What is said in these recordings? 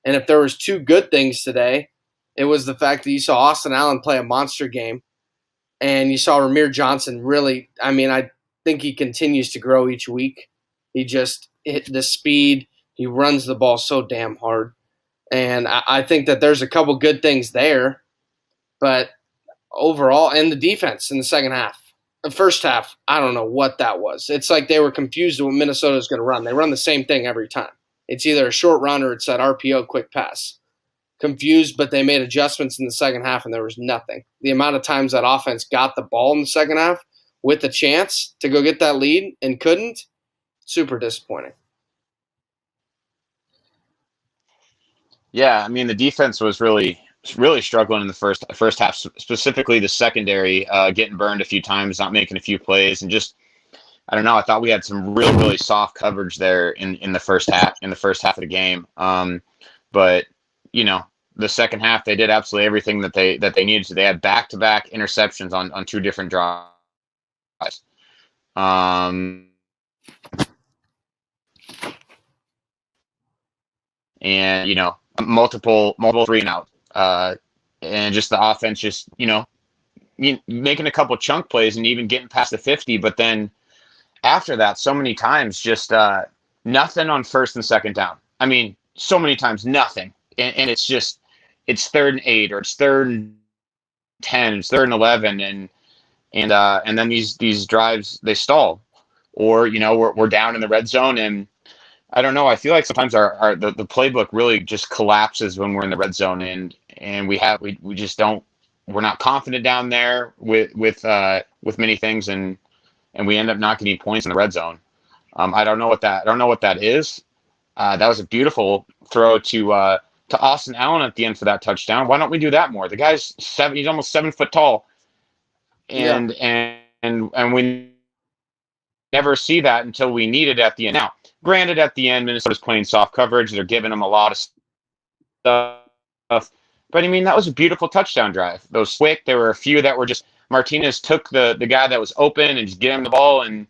And if there was two good things today, it was the fact that you saw Austin Allen play a monster game, and you saw Ramir Johnson really. I mean, I think he continues to grow each week. He just hit the speed. He runs the ball so damn hard, and I think that there's a couple good things there, but overall, and the defense in the second half. The first half, I don't know what that was. It's like they were confused what Minnesota is going to run. They run the same thing every time. It's either a short run or it's that RPO quick pass. Confused, but they made adjustments in the second half, and there was nothing. The amount of times that offense got the ball in the second half with the chance to go get that lead and couldn't, super disappointing. Yeah, I mean the defense was really struggling in the first half, specifically the secondary, getting burned a few times, not making a few plays, and just I don't know. I thought we had some really soft coverage there in the first half of the game. But the second half they did absolutely everything that they needed to. They had back-to-back interceptions on two different drives. And multiple 3-and-out. And just the offense just making a couple chunk plays and even getting past the 50, but then after that, so many times just nothing on first and second down. I mean, so many times nothing, and it's 3rd and 8 or it's 3rd and 10, it's 3rd and 11, and then these drives they stall, or we're down in the red zone, and I don't know. I feel like sometimes the playbook really just collapses when we're in the red zone, and we just don't, we're not confident down there with many things, and we end up not getting points in the red zone. I don't know what that is. That was a beautiful throw to Austin Allen at the end for that touchdown. Why don't we do that more? The guy's he's almost 7 foot tall, and we never see that until we need it at the end. Now, granted, at the end, Minnesota's playing soft coverage. They're giving them a lot of stuff. But, I mean, that was a beautiful touchdown drive. Those quick, there were a few that were just Martinez took the guy that was open and just gave him the ball. And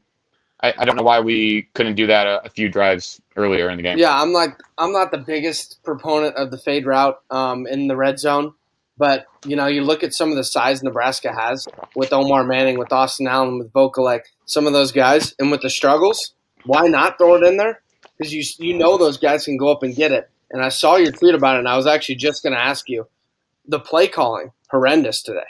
I don't know why we couldn't do that a few drives earlier in the game. Yeah, I'm not the biggest proponent of the fade route in the red zone. But, you look at some of the size Nebraska has with Omar Manning, with Austin Allen, with Vokalek, some of those guys, and with the struggles, why not throw it in there? Because those guys can go up and get it. And I saw your tweet about it, and I was actually just going to ask you. The play calling, horrendous today.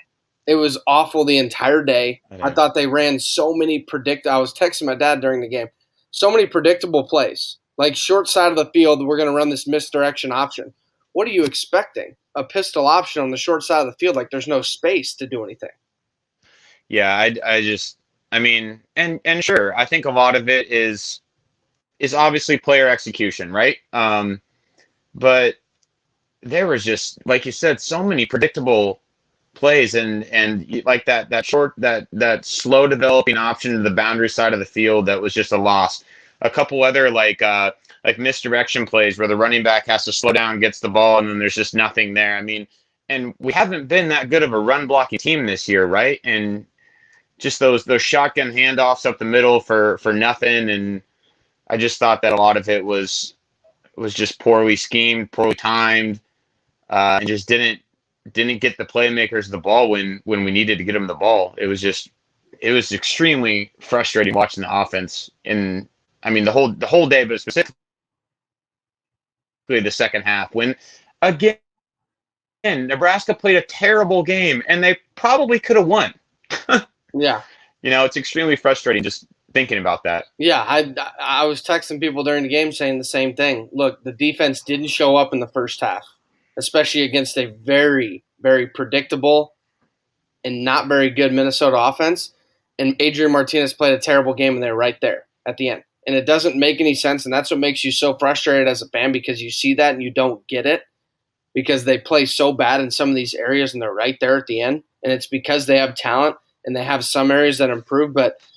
It was awful the entire day. I thought they ran so many I was texting my dad during the game. So many predictable plays. Like short side of the field, we're going to run this misdirection option. What are you expecting? A pistol option on the short side of the field, like there's no space to do anything. Yeah, I mean, and sure, I think a lot of it is obviously player execution, right? But there was just, like you said, so many predictable plays, and like that slow developing option to the boundary side of the field that was just a loss. A couple other like misdirection plays where the running back has to slow down, gets the ball, and then there's just nothing there. I mean, and we haven't been that good of a run blocking team this year, right? And just those shotgun handoffs up the middle for nothing, and I just thought that a lot of it was just poorly schemed, poorly timed, and just didn't get the playmakers the ball when we needed to get them the ball. It was extremely frustrating watching the offense, and I mean the whole day, but specifically the second half when again Nebraska played a terrible game and they probably could have won. Yeah. It's extremely frustrating just thinking about that. Yeah, I was texting people during the game saying the same thing. Look, the defense didn't show up in the first half, especially against a very, very predictable and not very good Minnesota offense. And Adrian Martinez played a terrible game, and they're right there at the end. And it doesn't make any sense, and that's what makes you so frustrated as a fan, because you see that and you don't get it, because they play so bad in some of these areas and they're right there at the end. And it's because they have talent and they have some areas that improve. But